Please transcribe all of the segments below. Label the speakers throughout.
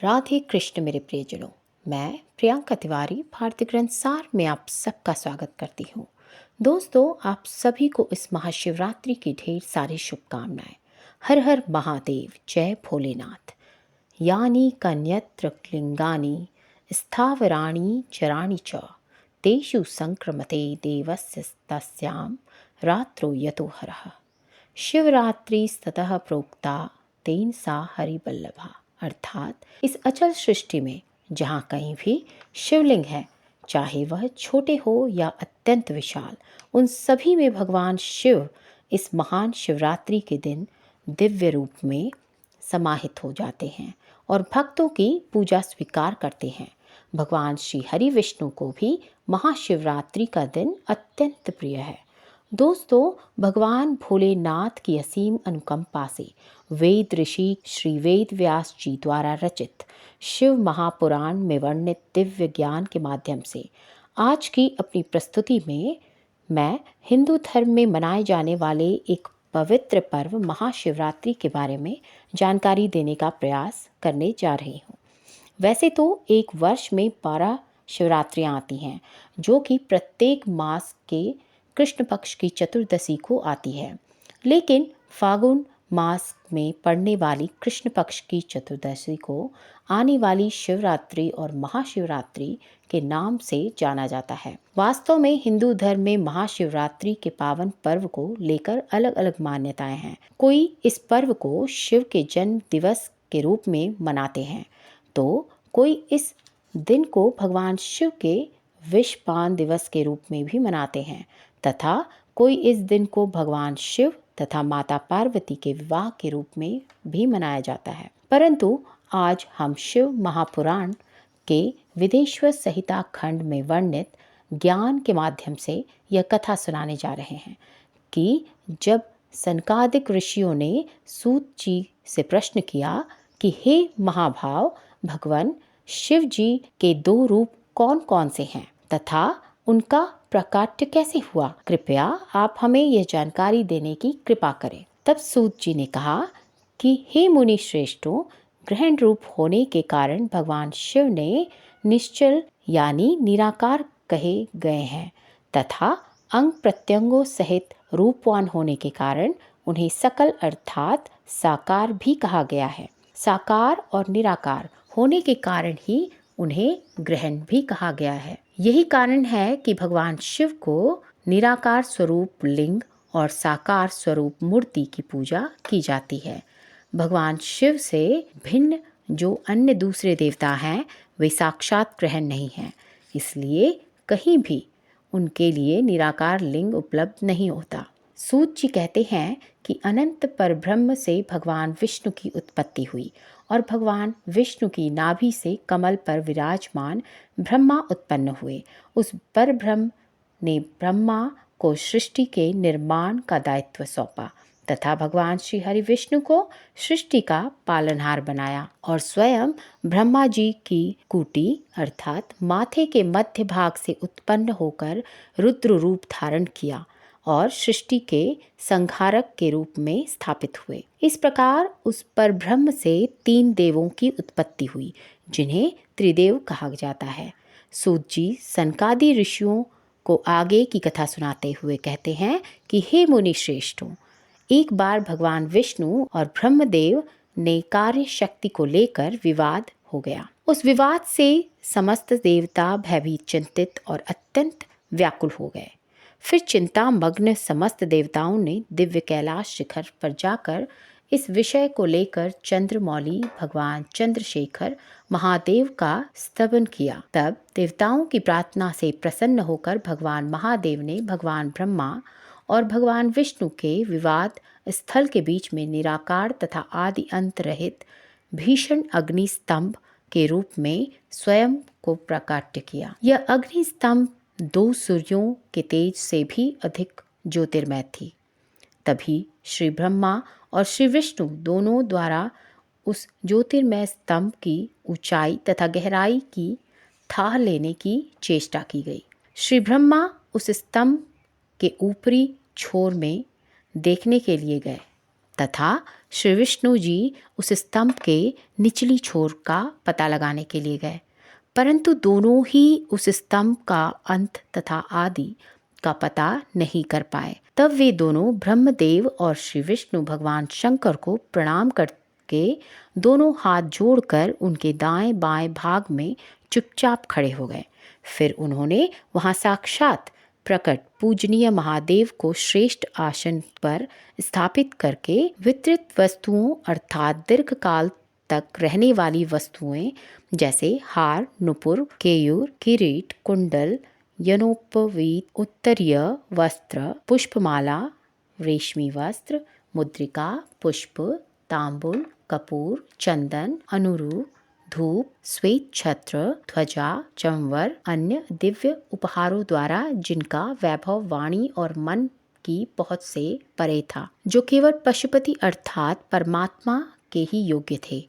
Speaker 1: राधे कृष्ण मेरे प्रियजनों। मैं प्रियंका तिवारी भारतीय ग्रंथ सार में आप सबका स्वागत करती हूँ। दोस्तों, आप सभी को इस महाशिवरात्रि की ढेर सारी शुभकामनाएं। हर हर महादेव, जय भोलेनाथ। यानी कन्यत्र लिंगानि स्थावराणि चराणि च तेषु संक्रमते देवस्य तस्यां रात्रो यतो हरः। शिवरात्रिस्ततः प्रोक्ता तेन सा हरिवल्लभा। अर्थात इस अचल सृष्टि में जहाँ कहीं भी शिवलिंग है, चाहे वह छोटे हो या अत्यंत विशाल, उन सभी में भगवान शिव इस महान शिवरात्रि के दिन दिव्य रूप में समाहित हो जाते हैं और भक्तों की पूजा स्वीकार करते हैं। भगवान श्री हरि विष्णु को भी महाशिवरात्रि का दिन अत्यंत प्रिय है। दोस्तों, भगवान भोलेनाथ की असीम अनुकंपा से वेद ऋषि श्री वेद व्यास जी द्वारा रचित शिव महापुराण में वर्णित दिव्य ज्ञान के माध्यम से आज की अपनी प्रस्तुति में मैं हिंदू धर्म में मनाए जाने वाले एक पवित्र पर्व महाशिवरात्रि के बारे में जानकारी देने का प्रयास करने जा रही हूँ। वैसे तो एक वर्ष में 12 शिवरात्रियाँ आती हैं, जो कि प्रत्येक मास के कृष्ण पक्ष की चतुर्दशी को आती है, लेकिन फागुन मास में पड़ने वाली कृष्ण पक्ष की चतुर्दशी को आने वाली शिवरात्रि और महाशिवरात्रि के नाम से जाना जाता है। वास्तव में हिंदू धर्म में महाशिवरात्रि के पावन पर्व को लेकर अलग अलग मान्यताएं हैं। कोई इस पर्व को शिव के जन्म दिवस के रूप में मनाते हैं, तो कोई इस दिन को भगवान शिव के विषपान दिवस के रूप में भी मनाते हैं, तथा कोई इस दिन को भगवान शिव तथा माता पार्वती के विवाह के रूप में भी मनाया जाता है। परंतु आज हम शिव महापुराण के विदेश्वर संहिता खंड में वर्णित ज्ञान के माध्यम से यह कथा सुनाने जा रहे हैं कि जब सनकादिक ऋषियों ने सूत जी से प्रश्न किया कि हे महाभाव, भगवान शिव जी के 2 रूप कौन कौन से हैं तथा उनका प्राकट्य कैसे हुआ, कृपया आप हमें यह जानकारी देने की कृपा करें। तब सूत जी ने कहा कि हे मुनि श्रेष्ठों, ग्रहण रूप होने के कारण भगवान शिव ने निश्चल यानी निराकार कहे गए हैं तथा अंग प्रत्यंगों सहित रूपवान होने के कारण उन्हें सकल अर्थात साकार भी कहा गया है। साकार और निराकार होने के कारण ही उन्हें ग्रहण भी कहा गया है। यही कारण है कि भगवान शिव को निराकार स्वरूप लिंग और साकार स्वरूप मूर्ति की पूजा की जाती है। भगवान शिव से भिन्न जो अन्य दूसरे देवता हैं, वे साक्षात ग्रहण नहीं हैं, इसलिए कहीं भी उनके लिए निराकार लिंग उपलब्ध नहीं होता। सूत जी कहते हैं कि अनंत परब्रह्म से भगवान विष्णु की उत्पत्ति हुई और भगवान विष्णु की नाभि से कमल पर विराजमान ब्रह्मा उत्पन्न हुए। उस परब्रह्म ने ब्रह्मा को सृष्टि के निर्माण का दायित्व सौंपा तथा भगवान श्री हरि विष्णु को सृष्टि का पालनहार बनाया और स्वयं ब्रह्मा जी की कुटी अर्थात माथे के मध्य भाग से उत्पन्न होकर रुद्र रूप धारण किया और सृष्टि के संहारक के रूप में स्थापित हुए। इस प्रकार उस परब्रह्म से 3 देवों की उत्पत्ति हुई, जिन्हें त्रिदेव कहा जाता है। सूत जी सनकादि ऋषियों को आगे की कथा सुनाते हुए कहते हैं कि हे मुनि श्रेष्ठों, एक बार भगवान विष्णु और ब्रह्मदेव ने कार्य शक्ति को लेकर विवाद हो गया। उस विवाद से समस्त देवता भयभीत, चिंतित और अत्यंत व्याकुल हो गए। फिर चिंता मग्न समस्त देवताओं ने दिव्य कैलाश शिखर पर जाकर इस विषय को लेकर चंद्रमौली भगवान चंद्रशेखर महादेव का स्तवन किया। तब देवताओं की प्रार्थना से प्रसन्न होकर भगवान महादेव ने भगवान ब्रह्मा और भगवान विष्णु के विवाद स्थल के बीच में निराकार तथा आदि अंत रहित भीषण अग्नि स्तंभ के रूप में स्वयं को प्राकट्य किया। यह अग्नि स्तंभ 2 सूर्यों के तेज से भी अधिक ज्योतिर्मय थी। तभी श्री ब्रह्मा और श्री विष्णु दोनों द्वारा उस ज्योतिर्मय स्तंभ की ऊंचाई तथा गहराई की थाह लेने की चेष्टा की गई। श्री ब्रह्मा उस स्तंभ के ऊपरी छोर में देखने के लिए गए तथा श्री विष्णु जी उस स्तंभ के निचली छोर का पता लगाने के लिए गए, परंतु दोनों ही उस स्तंभ का अंत तथा आदि का पता नहीं कर पाए। तब वे दोनों ब्रह्मदेव और श्री विष्णु भगवान शंकर को प्रणाम करके दोनों हाथ जोड़कर उनके दाएं बाएं भाग में चुपचाप खड़े हो गए। फिर उन्होंने वहां साक्षात प्रकट पूजनीय महादेव को श्रेष्ठ आसन पर स्थापित करके वितरित वस्तुओं अर्थात दीर्घ काल तक रहने वाली वस्तुएं जैसे हार, नुपुर, केयूर, किरीट, कुंडल, यनोपवीत, उत्तरीय वस्त्र, पुष्पमाला, रेशमी वस्त्र, मुद्रिका, पुष्प, तांबुल, कपूर, चंदन, अनुरूप, धूप, श्वेत छत्र, ध्वजा, चंवर, अन्य दिव्य उपहारों द्वारा जिनका वैभव वाणी और मन की पहुंच से परे था, जो केवल पशुपति अर्थात परमात्मा के ही योग्य थे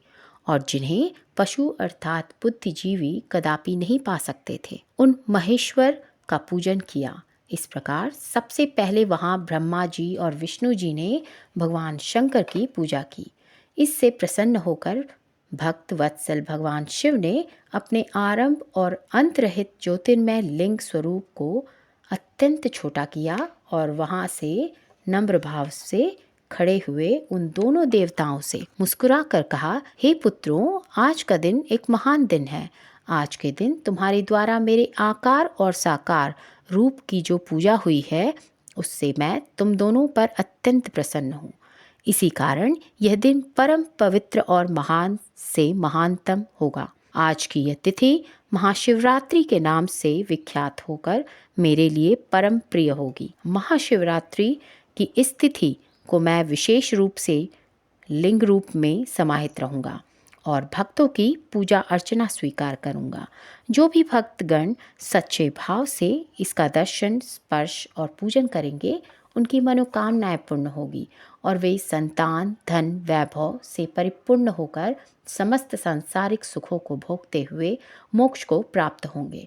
Speaker 1: और जिन्हें पशु अर्थात बुद्धिजीवी कदापि नहीं पा सकते थे, उन महेश्वर का पूजन किया। इस प्रकार सबसे पहले वहां ब्रह्मा जी और विष्णु जी ने भगवान शंकर की पूजा की। इससे प्रसन्न होकर भक्त वत्सल भगवान शिव ने अपने आरंभ और अंत रहित ज्योतिर्मय लिंग स्वरूप को अत्यंत छोटा किया और वहां से नम्र भाव से खड़े हुए उन दोनों देवताओं से मुस्कुरा कर कहा, हे पुत्रों, आज का दिन एक महान दिन है। आज के दिन तुम्हारे द्वारा मेरे आकार और साकार रूप की जो पूजा हुई है, उससे मैं तुम दोनों पर अत्यंत प्रसन्न हूँ। इसी कारण यह दिन परम पवित्र और महान से महानतम होगा। आज की यह तिथि महाशिवरात्रि के नाम से विख्यात होकर मेरे लिए परम प्रिय होगी। महाशिवरात्रि की इस तिथि को मैं विशेष रूप से लिंग रूप में समाहित रहूंगा और भक्तों की पूजा अर्चना स्वीकार करूंगा। जो भी भक्तगण सच्चे भाव से इसका दर्शन, स्पर्श और पूजन करेंगे, उनकी मनोकामनाएं पूर्ण होगी और वे संतान, धन, वैभव से परिपूर्ण होकर समस्त सांसारिक सुखों को भोगते हुए मोक्ष को प्राप्त होंगे।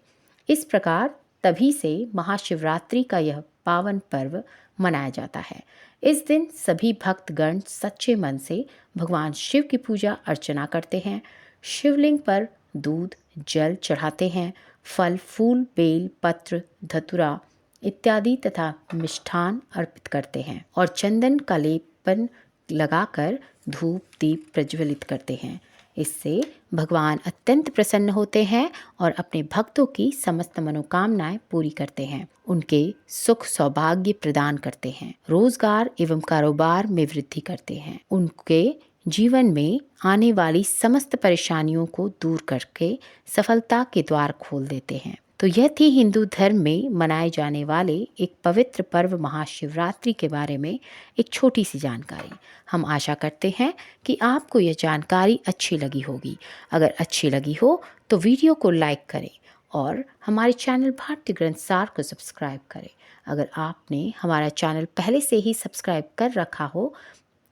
Speaker 1: इस प्रकार तभी से महाशिवरात्रि का यह पावन पर्व मनाया जाता है। इस दिन सभी भक्तगण सच्चे मन से भगवान शिव की पूजा अर्चना करते हैं, शिवलिंग पर दूध, जल चढ़ाते हैं, फल, फूल, बेल, पत्र, धतूरा इत्यादि तथा मिष्ठान अर्पित करते हैं और चंदन का लेपन लगाकर धूप दीप प्रज्वलित करते हैं। इससे भगवान अत्यंत प्रसन्न होते हैं और अपने भक्तों की समस्त मनोकामनाएं पूरी करते हैं, उनके सुख सौभाग्य प्रदान करते हैं, रोजगार एवं कारोबार में वृद्धि करते हैं, उनके जीवन में आने वाली समस्त परेशानियों को दूर करके सफलता के द्वार खोल देते हैं। तो यह थी हिंदू धर्म में मनाए जाने वाले एक पवित्र पर्व महाशिवरात्रि के बारे में एक छोटी सी जानकारी। हम आशा करते हैं कि आपको यह जानकारी अच्छी लगी होगी। अगर अच्छी लगी हो तो वीडियो को लाइक करें और हमारे चैनल भारतीय ग्रंथ सार को सब्सक्राइब करें। अगर आपने हमारा चैनल पहले से ही सब्सक्राइब कर रखा हो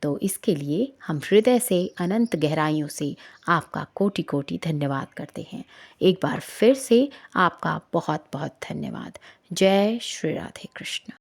Speaker 1: तो इसके लिए हम हृदय से अनंत गहराइयों से आपका कोटि कोटि धन्यवाद करते हैं। एक बार फिर से आपका बहुत बहुत धन्यवाद। जय श्री राधे कृष्ण।